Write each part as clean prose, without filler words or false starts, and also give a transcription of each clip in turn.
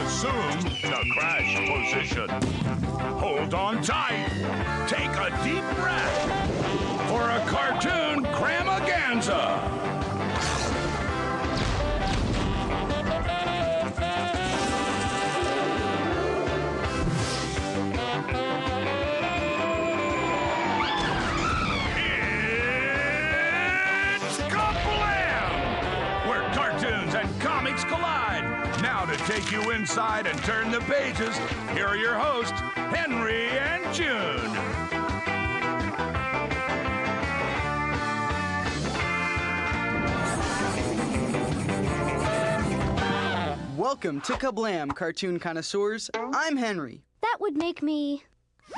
Assume the crash position. Hold on tight. Take a deep breath for a cartoon cramaganza. It's KaBlam! Where cartoons and comics collide. Now to take you inside and turn the pages, here are your hosts, Henry and June. Welcome to KaBlam, cartoon connoisseurs. I'm Henry. That would make me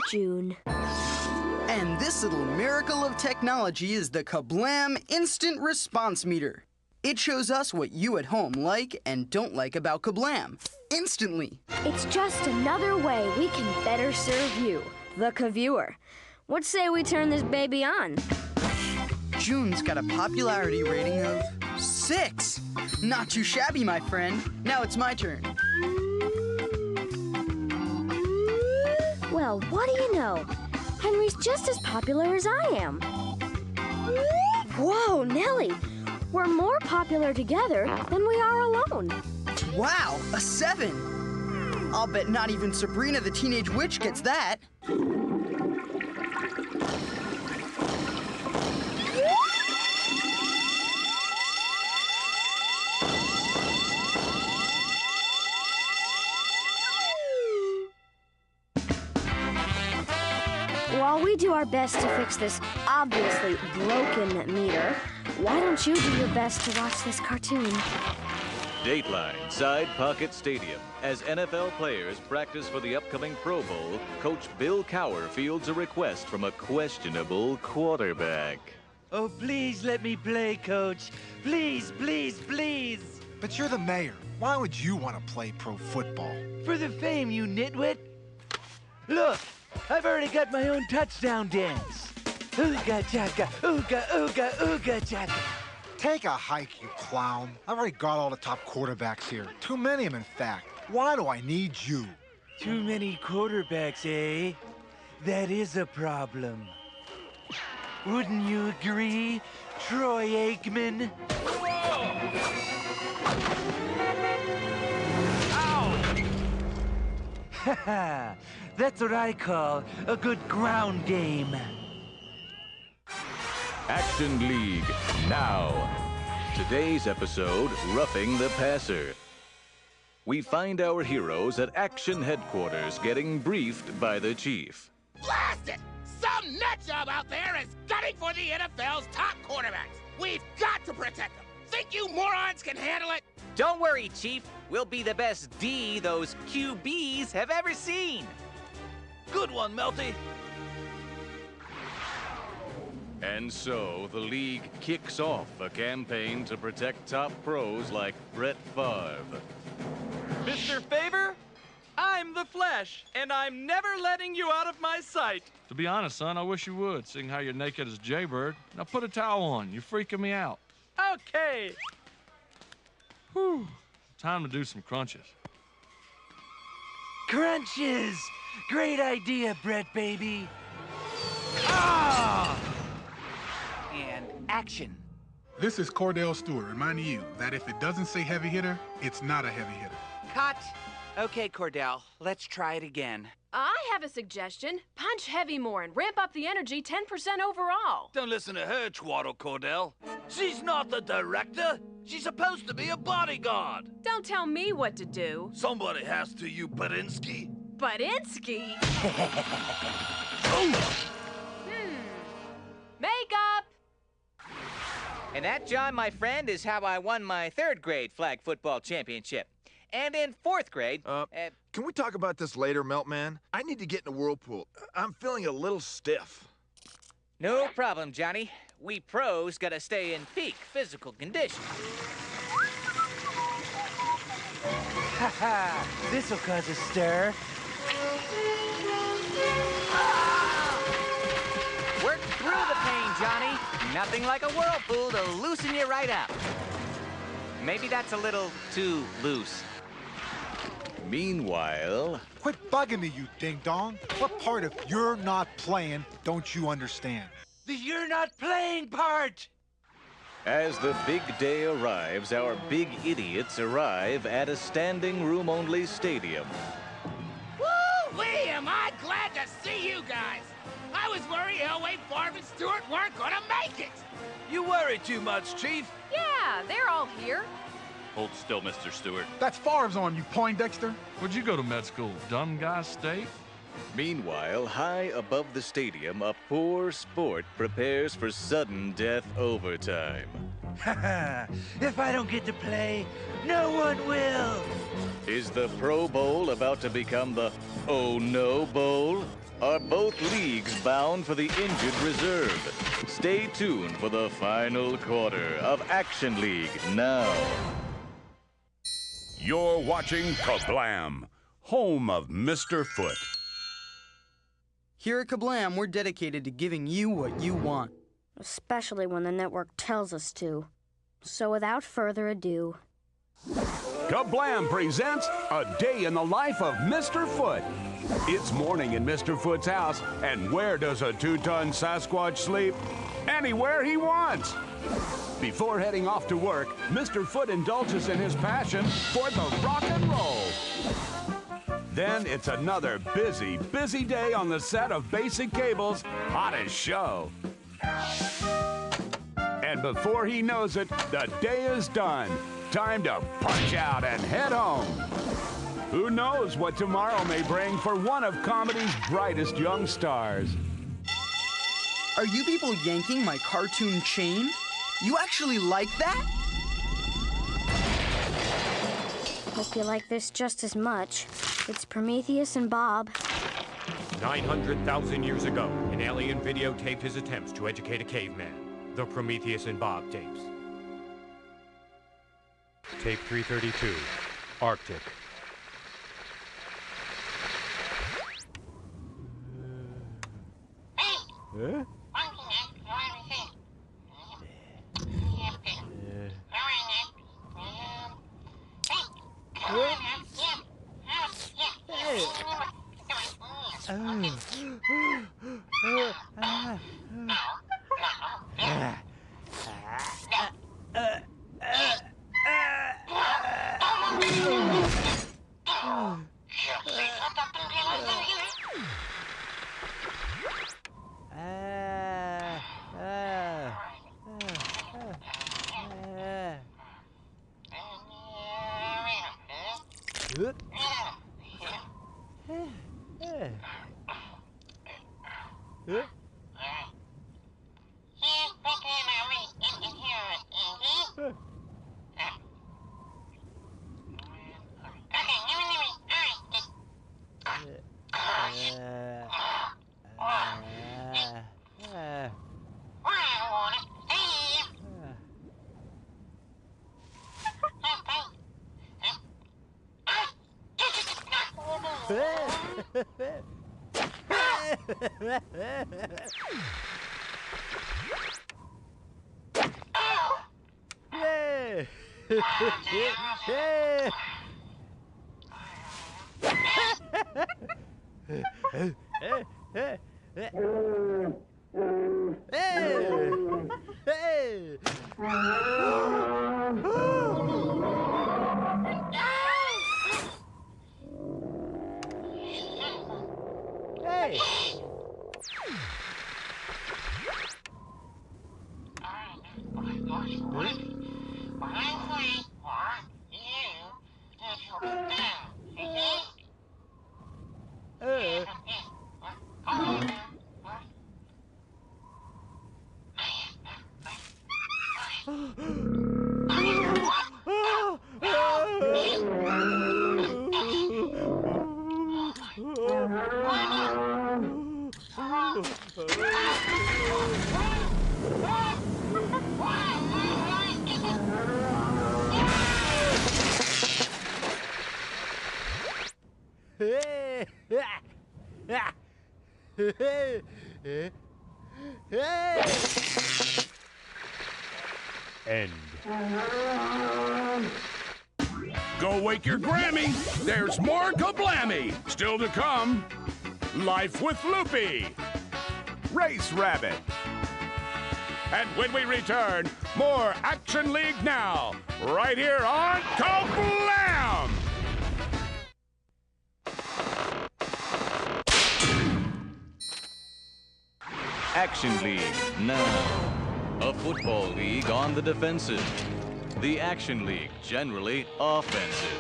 June. And this little miracle of technology is the KaBlam Instant Response Meter. It shows us what you at home like and don't like about KaBlam, instantly. It's just another way we can better serve you, the Ka-viewer. What say we turn this baby on? June's got a popularity rating of 6. Not too shabby, my friend. Now it's my turn. Well, what do you know? Henry's just as popular as I am. Whoa, Nellie! We're more popular together than we are alone. Wow, a 7. I'll bet not even Sabrina the Teenage Witch gets that. While we do our best to fix this obviously broken meter, why don't you do your best to watch this cartoon? Dateline Side Pocket Stadium. As NFL players practice for the upcoming Pro Bowl, Coach Bill Cowher fields a request from a questionable quarterback. Oh, please let me play, Coach. Please, please, please. But you're the mayor. Why would you want to play pro football? For the fame, you nitwit. Look, I've already got my own touchdown dance. Ooga chaka, ooga, ooga, ooga chaka. Take a hike, you clown. I've already got all the top quarterbacks here. Too many of them, in fact. Why do I need you? Too many quarterbacks, eh? That is a problem. Wouldn't you agree, Troy Aikman? Haha, that's what I call a good ground game. Action League, now. Today's episode, Roughing the Passer. We find our heroes at Action Headquarters getting briefed by the chief. Blast it! Some nut job out there is gunning for the NFL's top quarterbacks. We've got to protect them. Think you morons can handle it? Don't worry, Chief. We'll be the best D those QBs have ever seen. Good one, Melty. And so, the league kicks off a campaign to protect top pros like Brett Favre. Mr. Favor, I'm the Flesh, and I'm never letting you out of my sight. To be honest, son, I wish you would, seeing how you're naked as Jaybird. Now put a towel on. You're freaking me out. Okay. Whew. Time to do some crunches. Crunches! Great idea, Brett, baby. Ah! And action. This is Cordell Stewart reminding you that if it doesn't say heavy hitter, it's not a heavy hitter. Cut. Okay, Cordell, let's try it again. I have a suggestion. Punch heavy more and ramp up the energy 10% overall. Don't listen to her, twaddle, Cordell. She's not the director. She's supposed to be a bodyguard. Don't tell me what to do. Somebody has to, you Badinsky. Badinsky? Oh! Makeup! And that, John, my friend, is how I won my 3rd grade flag football championship. And in 4th grade... Can we talk about this later, Meltman? I need to get in the whirlpool. I'm feeling a little stiff. No problem, Johnny. We pros gotta stay in peak physical condition. Ha-ha! This'll cause a stir. Work through the pain, Johnny. Nothing like a whirlpool to loosen you right up. Maybe that's a little too loose. Meanwhile... Quit bugging me, you ding-dong. What part of "you're not playing" don't you understand? The "you're not playing" part! As the big day arrives, our big idiots arrive at a standing room-only stadium. Woo-wee, am I glad to see you guys! I was worried Elway, Favre, and Stewart weren't gonna make it! You worry too much, Chief. Yeah, they're all here. Hold still, Mr. Stewart. That's Favre's on you, Poindexter. Where'd you go to med school, dumb guy state? Meanwhile, high above the stadium, a poor sport prepares for sudden death overtime. If I don't get to play, no one will. Is the Pro Bowl about to become the Oh No Bowl? Are both leagues bound for the injured reserve? Stay tuned for the final quarter of Action League now. You're watching KaBlam, home of Mr. Foot. Here at KaBlam, we're dedicated to giving you what you want. Especially when the network tells us to. So without further ado... KaBlam presents A Day in the Life of Mr. Foot. It's morning in Mr. Foot's house, and where does a 2-ton Sasquatch sleep? Anywhere he wants. Before heading off to work, Mr. Foot indulges in his passion for the rock and roll. Then it's another busy, busy day on the set of Basic Cable's hottest show. And before he knows it, the day is done. Time to punch out and head home. Who knows what tomorrow may bring for one of comedy's brightest young stars. Are you people yanking my cartoon chain? You actually like that? Hope you like this just as much. It's Prometheus and Bob. 900,000 years ago, an alien videotaped his attempts to educate a caveman. The Prometheus and Bob tapes. Tape 332, Arctic. Huh? End. Go wake your Grammy. There's more KaBlammy. Still to come, Life with Loopy. Race Rabbit. And when we return, more Action League Now, right here on KaBlam! Action League now. A football league on the defensive. The Action League generally offensive.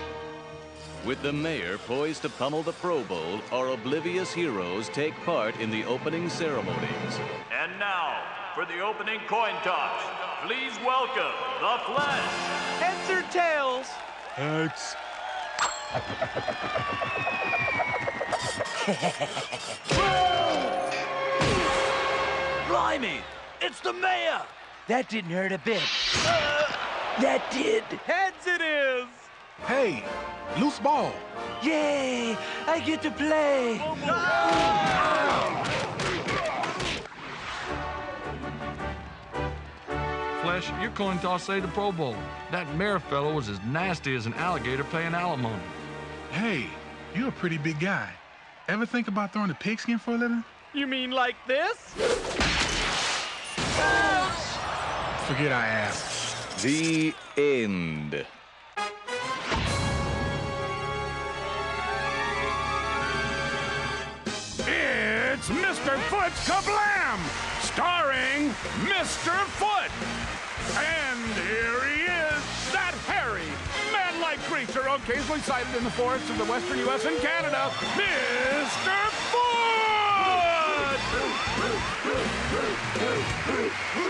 With the mayor poised to pummel the Pro Bowl, our oblivious heroes take part in the opening ceremonies. And now, for the opening coin toss, please welcome the Flesh. Heads or tails? Heads. Blimey! It's the mayor! That didn't hurt a bit. That did. Heads it is! Hey, loose ball. Yay! I get to play! Flesh, your coin toss saved the Pro Bowl. That mayor fellow was as nasty as an alligator paying alimony. Hey, you're a pretty big guy. Ever think about throwing a pigskin for a living? You mean like this? Forget I asked. The end. It's Mr. Foot's KaBlam, starring Mr. Foot. And here he is, that hairy, man-like creature occasionally sighted in the forests of the western U.S. and Canada, Mr. Foot!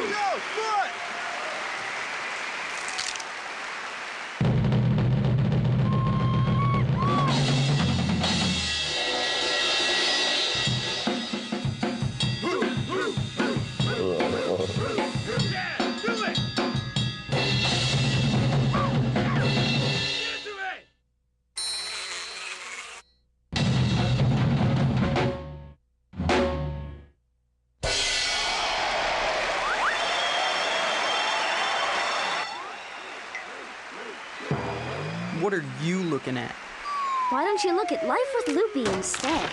Yo, Foot! What are you looking at? Why don't you look at Life with Loopy instead?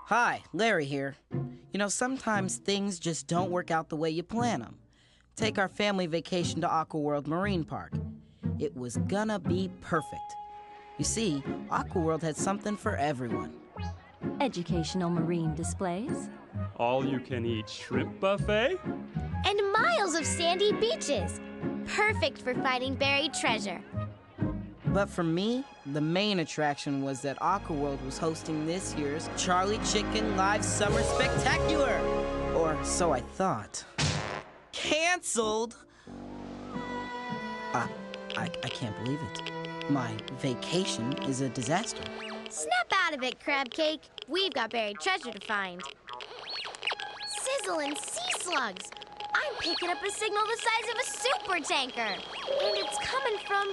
Hi, Larry here. You know, sometimes things just don't work out the way you plan them. Take our family vacation to AquaWorld Marine Park. It was gonna be perfect. You see, AquaWorld had something for everyone. Educational marine displays. All-you-can-eat shrimp buffet? And miles of sandy beaches. Perfect for finding buried treasure. But for me, the main attraction was that AquaWorld was hosting this year's Charlie Chicken Live Summer Spectacular. Or so I thought. Canceled? I can't believe it. My vacation is a disaster. Snap out of it, Crab Cake. We've got buried treasure to find. Sizzling sea slugs. I'm picking up a signal the size of a super tanker. And it's coming from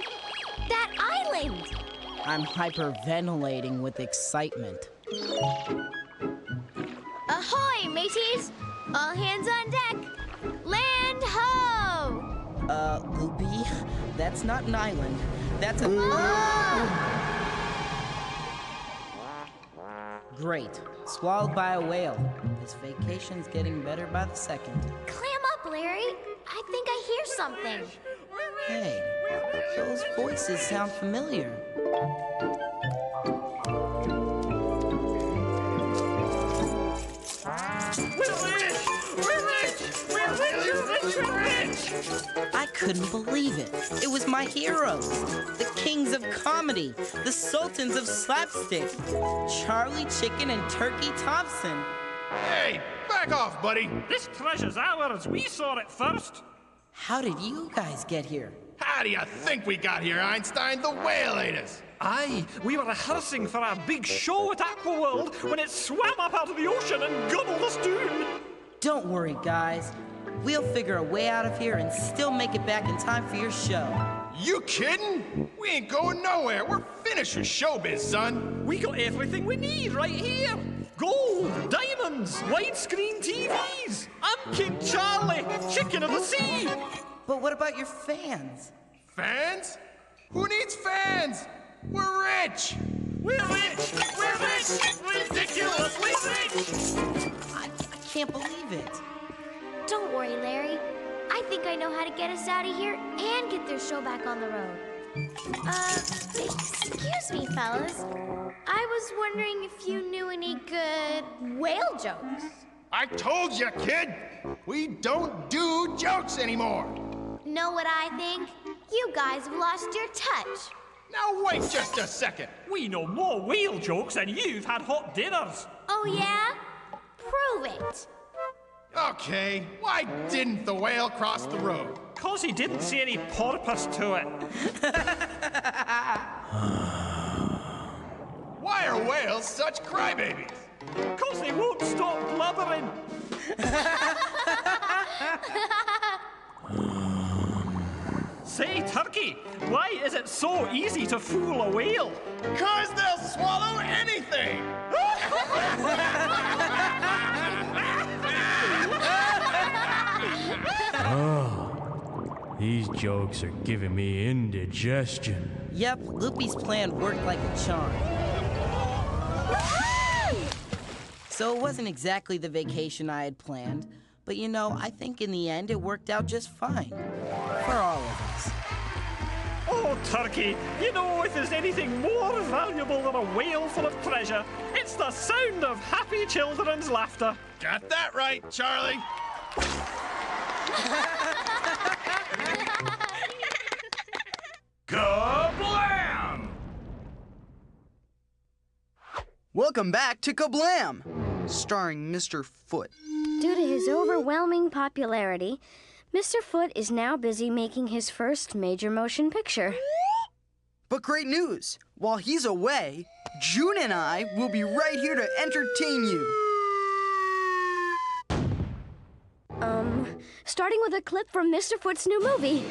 that island. I'm hyperventilating with excitement. Ahoy, mateys! All hands on deck. Land ho! Loopy, that's not an island. That's a... Great. Swallowed by a whale. This vacation's getting better by the second. Clam up, Larry. I think I hear something. Hey, those voices sound familiar. I couldn't believe it. It was my heroes. The kings of comedy. The sultans of slapstick. Charlie Chicken and Turkey Thompson. Hey, back off, buddy. This treasure's ours. We saw it first. How did you guys get here? How do you think we got here, Einstein? The whale ate us. Aye, we were rehearsing for our big show at AquaWorld when it swam up out of the ocean and gobbled us down. Don't worry, guys. We'll figure a way out of here and still make it back in time for your show. You kidding? We ain't going nowhere. We're finished with showbiz, son. We got everything we need right here. Gold, diamonds, widescreen TVs. I'm King Charles. ocean or the sea. But what about your fans? Fans? Who needs fans? We're rich! We're rich! We're rich! Ridiculously rich! I can't believe it. Don't worry, Larry. I think I know how to get us out of here and get their show back on the road. Excuse me, fellas. I was wondering if you knew any good whale jokes. I told you, kid! We don't do jokes anymore! Know what I think? You guys have lost your touch. Now wait just a second! We know more whale jokes than you've had hot dinners. Oh, yeah? Prove it. Okay, why didn't the whale cross the road? 'Cause he didn't see any porpoise to it. Why are whales such crybabies? 'Cause they won't stop blubbering. Say, Turkey, why is it so easy to fool a whale? 'Cause they'll swallow anything! Oh, these jokes are giving me indigestion. Yep, Loopy's plan worked like a charm. So it wasn't exactly the vacation I had planned, but you know, I think in the end it worked out just fine. For all of us. Oh, Turkey, you know if there's anything more valuable than a whale full of treasure, it's the sound of happy children's laughter. Got that right, Charlie! KaBlam! Welcome back to KaBlam, starring Mr. Foot. Due to his overwhelming popularity, Mr. Foot is now busy making his first major motion picture. But great news! While he's away, June and I will be right here to entertain you. Starting with a clip from Mr. Foot's new movie.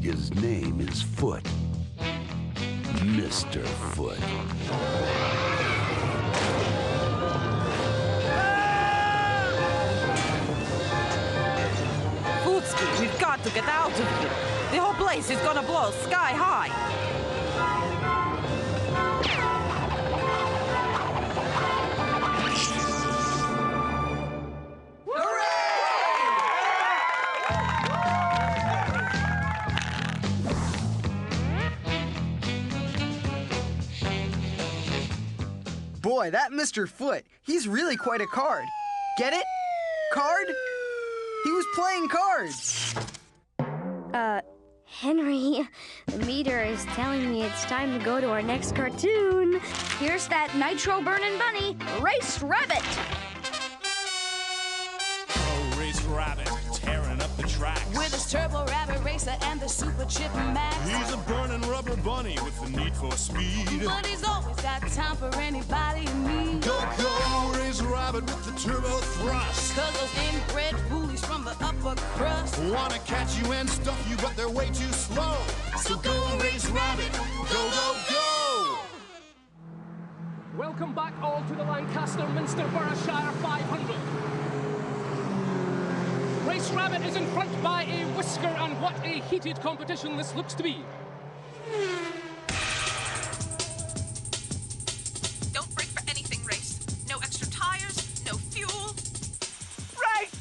His name is Foot. Mr. Foot. Footski, we've got to get out of here. The whole place is gonna blow sky high. Boy, that Mr. Foot, he's really quite a card. Get it? Card? He was playing cards. Henry, the meter is telling me it's time to go to our next cartoon. Here's that nitro-burning bunny, Race Rabbit. Oh, Race Rabbit, tearing up the tracks. With his Turbo Rabbit Racer and the Super Chip Max. He's a burning rubber bunny with the need for speed. But he's always got time for anybody in need. Go, Race Rabbit with the turbo thrust. 'Cause those inbred bullies from the upper crust Wanna catch you and stuff you, but they're way too slow. So go, Race Rabbit, go, go, go! Welcome back all to the Lancaster Minster Boroughshire 500. Race Rabbit is in front by a whisker, and what a heated competition this looks to be. Don't brake for anything, Race. No extra tires, no fuel. Race!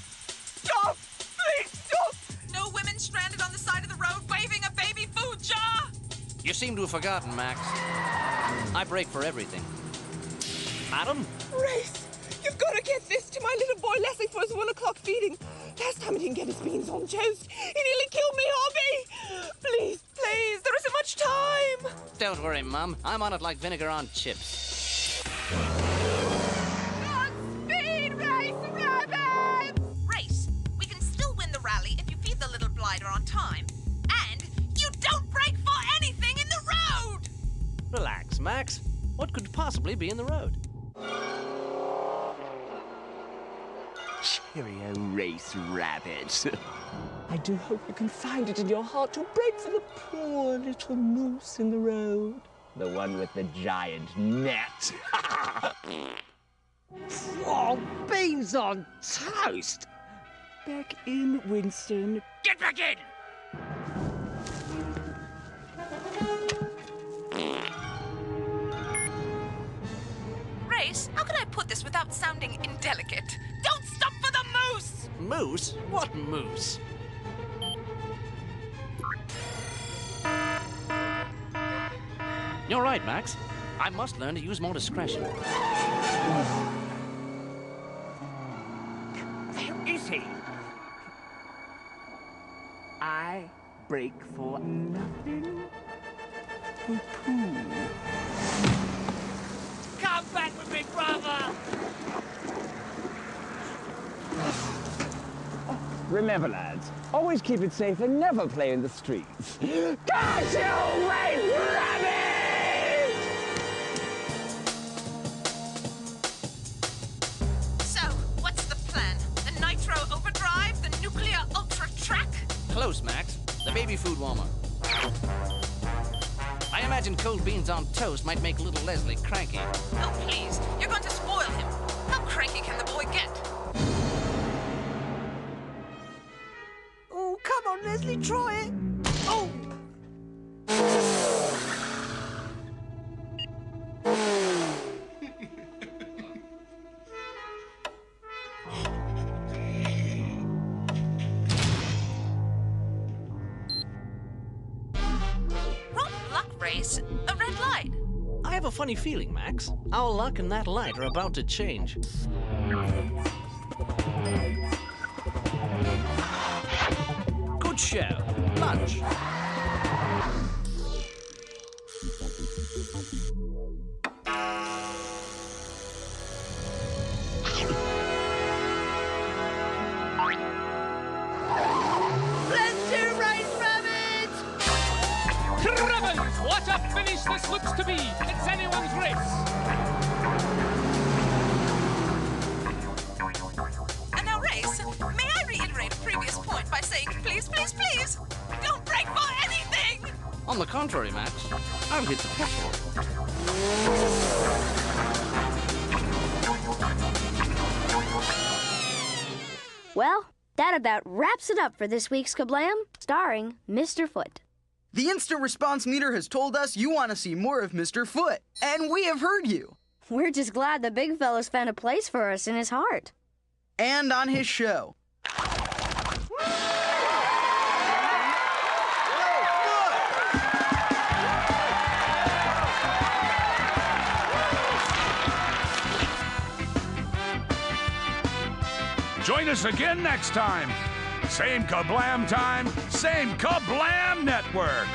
Stop! Please stop! No women stranded on the side of the road waving a baby food jar. You seem to have forgotten, Max. I brake for everything. Madam? Race! You've got to get this to my little boy Leslie for his 1 o'clock feeding. Last time he didn't get his beans on toast. He nearly killed me, Hobby. Please, please, there isn't much time. Don't worry, Mum. I'm on it like vinegar on chips. Speed, Race Rabbit! Race, we can still win the rally if you feed the little blighter on time. And you don't brake for anything in the road! Relax, Max. What could possibly be in the road? Cheerio, Race Rabbit. I do hope you can find it in your heart to brake for the poor little moose in the road. The one with the giant net. Oh, beans on toast! Back in, Winston. Get back in! Race, how can I put this without sounding indelicate? Don't stop for the moose! Moose? What moose? You're right, Max. I must learn to use more discretion. Where is he? I break for nothing. Poo-poo. Come back with me, brother! Remember, lads, always keep it safe and never play in the streets. Got you, Race Rabbit! So, what's the plan? The Nitro Overdrive? The Nuclear Ultra Track? Close, Max. The baby food warmer. I imagine cold beans on toast might make little Leslie cranky. Oh, please. You're going to spoil him. How cranky can the boy get? Oh, come on, Leslie, try it. Oh! Wrong luck, Race. A red light. I have a funny feeling, Max. Our luck and that light are about to change. Good show. Lunch. Let's do Race Rabbit! Cribbins, what a finish this looks to be! It's anyone's race! And now, Race, may I reiterate a previous point by saying, please, please, please, don't break for anything! On the contrary, Max, I'll hit the petrol. Well, that about wraps it up for this week's KaBlam, starring Mr. Foot. The instant response meter has told us you want to see more of Mr. Foot, and we have heard you. We're just glad the big fella's found a place for us in his heart. And on his show. Join us again next time. Same KaBlam time, same KaBlam network.